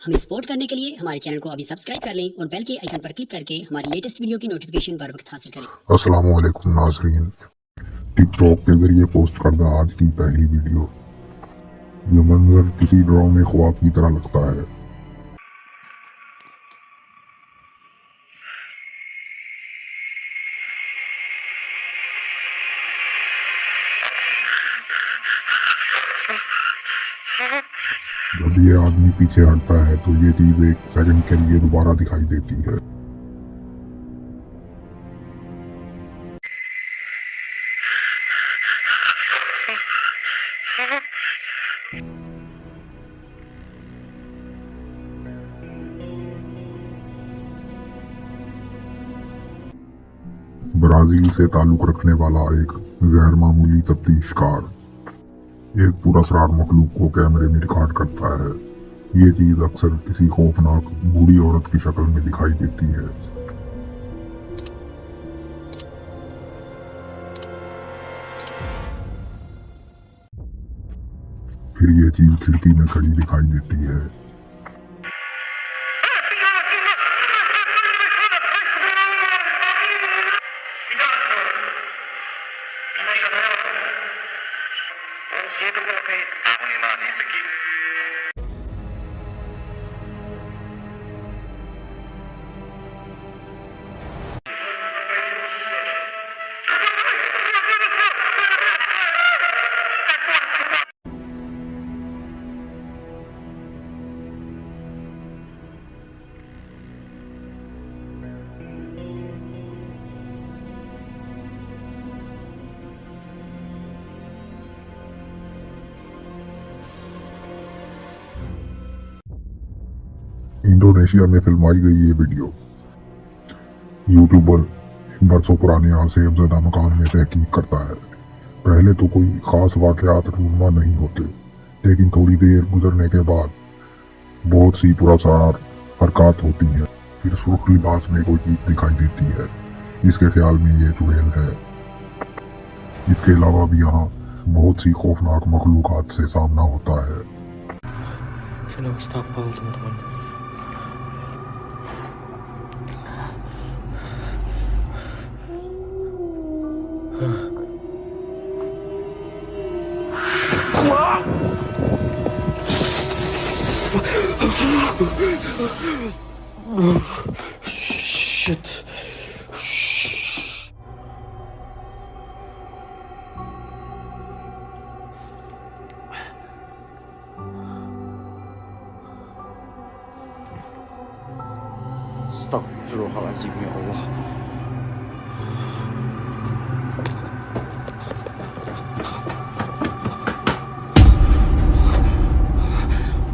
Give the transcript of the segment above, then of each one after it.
हमें सपोर्ट करने के लिए हमारे चैनल को अभी सब्सक्राइब कर लें और बेल के आइकन पर क्लिक करके हमारी लेटेस्ट वीडियो की नोटिफिकेशन बर वक्त हासिल करें। अस्सलाम वालेकुम नाज़रीन, टिकटॉक के जरिए पोस्ट करदा आज की पहली वीडियो। ये मंजर किसी ड्रामे ख्वाब की तरह लगता है। जब ये आदमी पीछे हटता है तो ये चीज एक सेकंड के लिए दोबारा दिखाई देती है। ब्राजील से ताल्लुक रखने वाला एक गैर मामूली तफ्तीशकार एक पुरअसरार मखलूक को कैमरे में रिकॉर्ड करता है। ये चीज अक्सर किसी खौफनाक बूढ़ी औरत की शक्ल में दिखाई देती है। फिर ये चीज खिड़की में खड़ी दिखाई देती है। इंडोनेशिया में फिल्माई गई ये वीडियो। यूट्यूबर बरसों पुराने आसे अफजदा मकाम में तहकीक करता है। पहले तो कोई खास वाकयात रूनमा नहीं होते, लेकिन थोड़ी देर गुजरने के बाद बहुत सी पुरअसरार हरकत होती हैं। फिर सुर्ख लिबास में कोई चीज दिखाई देती है। इसके ख्याल में ये चुड़ैल है। इसके अलावा भी यहाँ बहुत सी खौफनाक मखलूकात से सामना होता है। teman-teman. Shit. Astagfirullahaladzim, ya Allah.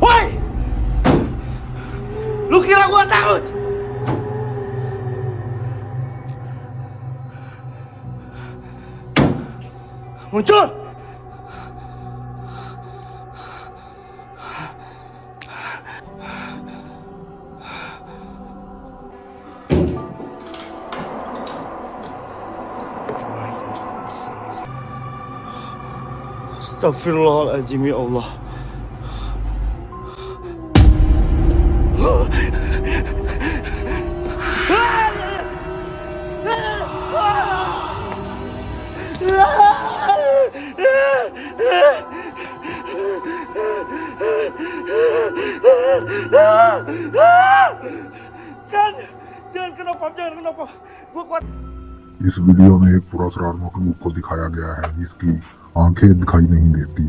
Woi! Lu kira gua takut? Muncul! Astagfirullahaladzim, ya Allah. Jangan kenapa, gua kuat. इस वीडियो में एक पुरअसरार मखलूक को दिखाया गया है जिसकी आंखें दिखाई नहीं देती।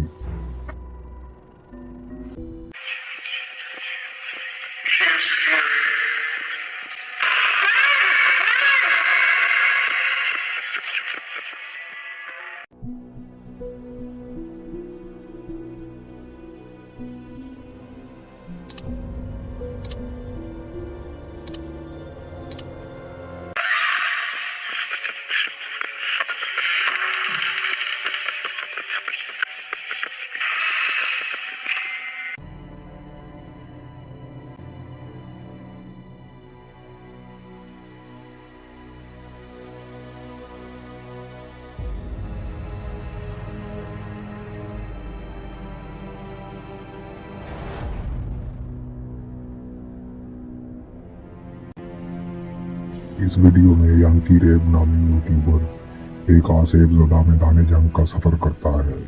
इस वीडियो में यंकी रेब नामी यूट्यूबर एक आसेब ज़दा मैदान जंग का सफर करता है।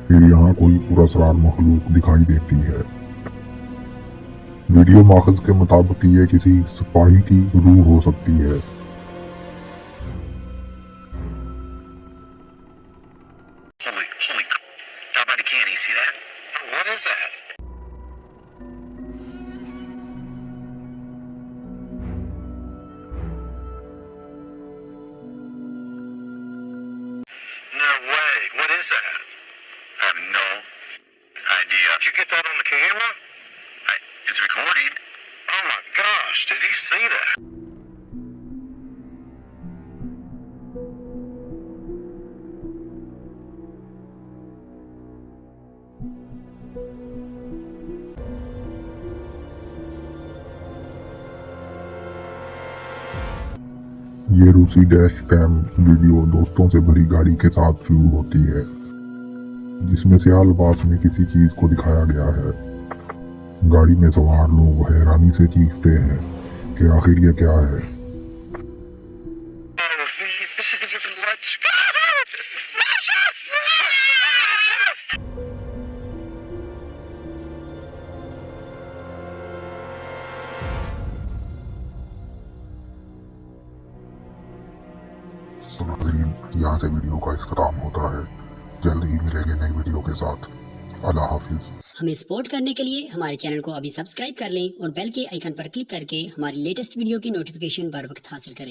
फिर यहाँ कोई पुरस्कार मखलूक दिखाई देती है। वीडियो माखज के मुताबिक ये किसी सिपाही की रूह हो सकती है। Holy, nobody can. You see that? What is that? No way. What is that? I have no idea. Did you get that on the camera? It's recording. Oh my gosh, did you see that? ये रूसी dash cam video दोस्तों से भरी गाड़ी के साथ शुरू होती है, जिसमें सियालबास में किसी चीज को दिखाया गया है। गाड़ी में सवार लोग हैरानी से चीखते हैं कि आखिर ये क्या है। Let's go! तो नाज़रीन, यहाँ से वीडियो का इख्तिताम होता है। जल्द ही मिलेंगे नई वीडियो के साथ। अल्लाह हाफिज। हमें सपोर्ट करने के लिए हमारे चैनल को अभी सब्सक्राइब कर लें और बेल के आइकन पर क्लिक करके हमारी लेटेस्ट वीडियो की नोटिफिकेशन बर वक्त हासिल करें।